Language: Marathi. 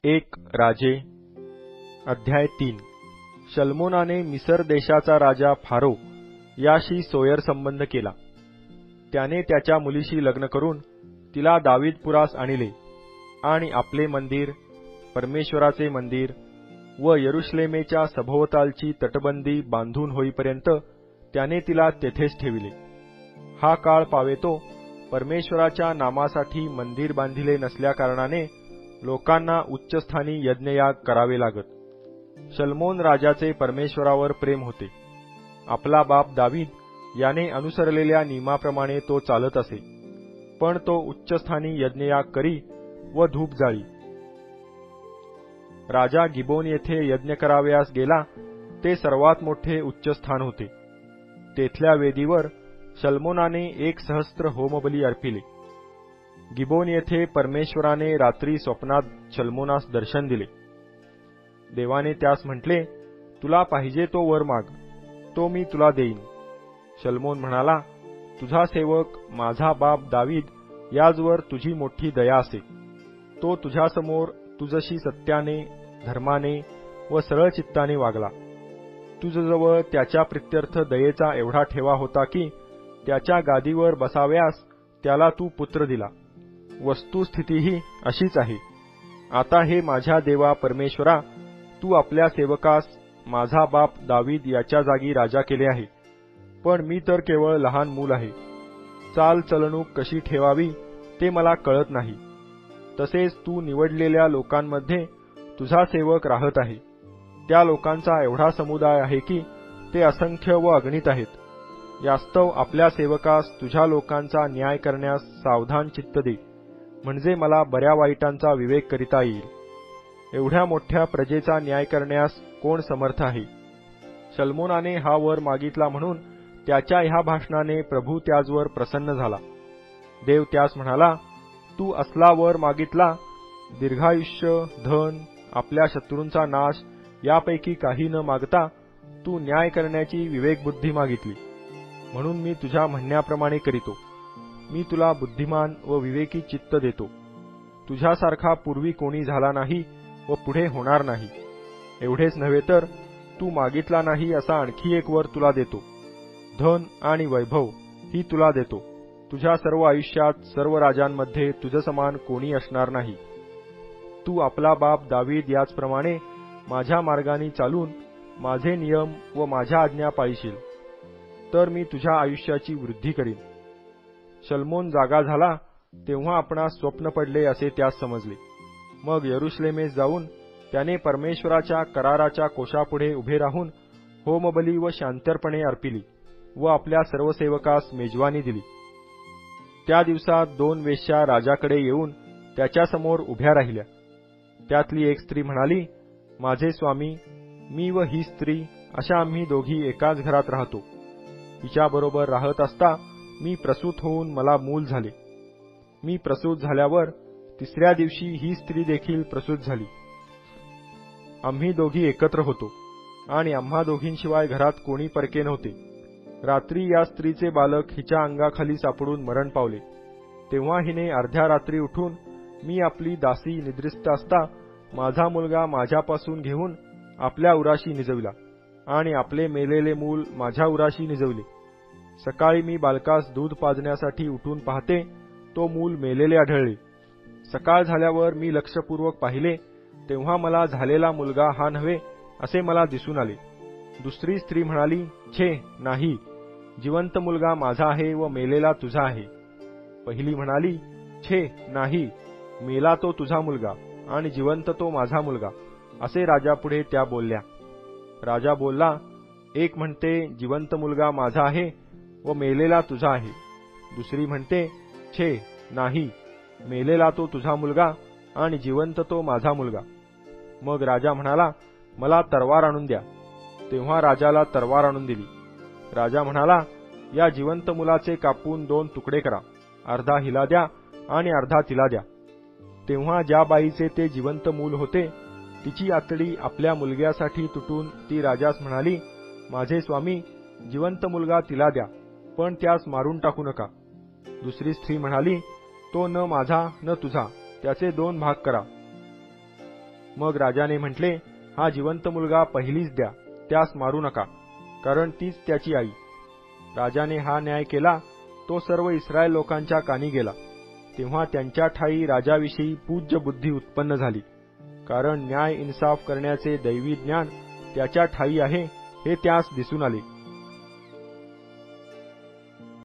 एक राजे अध्याय 3 शल्मोनाने मिसर देशाचा राजा फारो याशी सोयर संबंध केला. त्याने त्याच्या मुलीशी लग्न करून तिला दावीदपुरास आणले आणि आपले मंदिर, परमेश्वराचे मंदिर व यरुशलेमेच्या सभोवतालची तटबंदी बांधून होईपर्यंत त्याने तिला तेथेच ठेविले. हा काळ पावेतो परमेश्वराच्या नामासाठी मंदिर बांधिले नसल्याकारणाने लोकांना उच्चस्थानी यज्ञयाग करावे लागत. शल्मोन राजाचे परमेश्वरावर प्रेम होते. आपला बाप दावीद याने अनुसरलेल्या नियमाप्रमाणे तो चालत असे, पण तो उच्चस्थानी यज्ञयाग करी व धूप जाळी. राजा गिबोन येथे यज्ञ करावयास गेला ते सर्वात मोठे उच्चस्थान होते. तेथल्या वेदीवर शल्मोनाने 1,000 होमबली अर्पिले. गिबोन येथे परमेश्वराने रात्री स्वप्नात शल्मोनास दर्शन दिले. देवाने त्यास म्हटले, तुला पाहिजे तो वर माग, तो मी तुला देईन. शल्मोन म्हणाला, तुझा सेवक माझा बाप दावीद याजवर तुझी मोठी दया असे. तो तुझ्यासमोर तुझशी सत्याने, धर्माने व सरळ चित्ताने वागला. तुझजवळ त्याच्या प्रित्यर्थ दयेचा एवढा ठेवा होता की त्याच्या गादीवर बसाव्यास त्याला तू पुत्र दिला. वस्तुस्थितीही अशीच आहे. आता हे माझ्या देवा परमेश्वरा, तू आपल्या सेवकास माझा बाप दावीद याच्या जागी राजा केले आहे, पण मी तर केवळ लहान मूल आहे. चाल चलणूक कशी ठेवावी ते मला कळत नाही. तसेच तू निवडलेल्या लोकांमध्ये तुझा सेवक राहत आहे. त्या लोकांचा एवढा समुदाय आहे की ते असंख्य व अगणित आहेत. यास्तव आपल्या सेवकास तुझ्या लोकांचा न्याय करण्यास सावधान चित्त दे, म्हणजे मला बऱ्या वाईटांचा विवेक करिता येईल. एवढ्या मोठ्या प्रजेचा न्याय करण्यास कोण समर्थ आहे? शल्मोनाने हा वर मागितला म्हणून त्याच्या ह्या भाषणाने प्रभू त्याजवर प्रसन्न झाला. देव त्यास म्हणाला, तू असला वर मागितला, दीर्घायुष्य, धन, आपल्या शत्रूंचा नाश यापैकी काही न मागता तू न्याय करण्याची विवेकबुद्धी मागितली, म्हणून मी तुझ्या म्हणण्याप्रमाणे करीतो. मी तुला बुद्धिमान व विवेकी चित्त देतो. तुझ्यासारखा पूर्वी कोणी झाला नाही व पुढे होणार नाही. एवढेच नव्हे तर तू मागितला नाही असा आणखी एक वर तुला देतो. धन आणि वैभव ही तुला देतो. तुझ्या सर्व आयुष्यात सर्व राजांमध्ये तुझ समान कोणी असणार नाही. तू आपला बाप दावीद याचप्रमाणे माझ्या मार्गाने चालून माझे नियम व माझ्या आज्ञा पाळशील, तर मी तुझ्या आयुष्याची वृद्धी करीन. शल्मोन जागा झाला तेव्हा आपणास स्वप्न पडले असे त्यास समजले. मग यरुशलेमेस जाऊन त्याने परमेश्वराच्या कराराच्या कोशापुढे उभे राहून होमबली व शांतर्पणे अर्पिली व आपल्या सर्व सेवकास मेजवानी दिली. त्या दिवसात 2 वेश्या राजाकडे येऊन त्याच्यासमोर उभ्या राहिल्या. त्यातली एक स्त्री म्हणाली, माझे स्वामी, मी व ही स्त्री अशा आम्ही दोघी एकाच घरात राहतो. हिच्याबरोबर राहत असता मी प्रसूत होऊन मला मूल झाले. मी प्रसूत झाल्यावर 3ऱ्या दिवशी ही स्त्री देखील प्रसूत झाली. आम्ही दोघी एकत्र होतो आणि आम्हा दोघींशिवाय घरात कोणी परके नव्हते. रात्री या स्त्रीचे बालक हिच्या अंगाखाली सापडून मरण पावले. तेव्हा हिने अर्ध्या रात्री उठून मी आपली दासी निद्रिस्त असता माझा मुलगा माझ्यापासून घेऊन आपल्या उराशी निजविला आणि आपले मेलेले मूल माझ्या उराशी निजविले. सकाळी मी बालकास दूध पाजण्यासाठी उठून पाहते, तो मूल मेलेले आढळले. सकाळ झाल्यावर मी लक्षपूर्वक पाहिले, तेव्हा मला झालेला मुलगा हा नव्हे असे मला दिसून आले. दुसरी स्त्री म्हणाली, छे नाही, जिवंत मुलगा माझा आहे व मेलेला तुझा आहे. पहिली म्हणाली, छे नाही, मेला तो तुझा मुलगा आणि जिवंत तो माझा मुलगा, असे राजापुढे त्या बोलल्या. राजा बोलला, एक म्हणते जिवंत मुलगा माझा आहे व मेलेला तुझा आहे. दुसरी म्हणते, छे नाही, मेलेला तो तुझा मुलगा आणि जिवंत तो माझा मुलगा. मग राजा म्हणाला, मला तरवार आणून द्या. तेव्हा राजाला तरवार आणून दिली. राजा म्हणाला, या जिवंत मुलाचे कापून 2 तुकडे करा, अर्धा हिला द्या आणि अर्धा तिला द्या. तेव्हा ज्या बाईचे ते जिवंत मूल होते तिची आतडी आपल्या मुलग्यासाठी तुटून ती राजास म्हणाली, माझे स्वामी, जिवंत मुलगा तिला द्या, पण त्यास मारून टाकू नका. दुसरी स्त्री म्हणाली, तो न माझा न तुझा, त्याचे 2 भाग करा. मग राजाने म्हटले, हा जिवंत मुलगा पहिलीच द्या, त्यास मारू नका, कारण तीच त्याची आई. राजाने हा न्याय केला तो सर्व इस्रायल लोकांच्या कानी गेला. तेव्हा त्यांच्या ठायी राजाविषयी पूज्य बुद्धी उत्पन्न झाली, कारण न्याय इन्साफ करण्याचे दैवी ज्ञान त्याच्या ठायी आहे हे त्यास दिसून आले.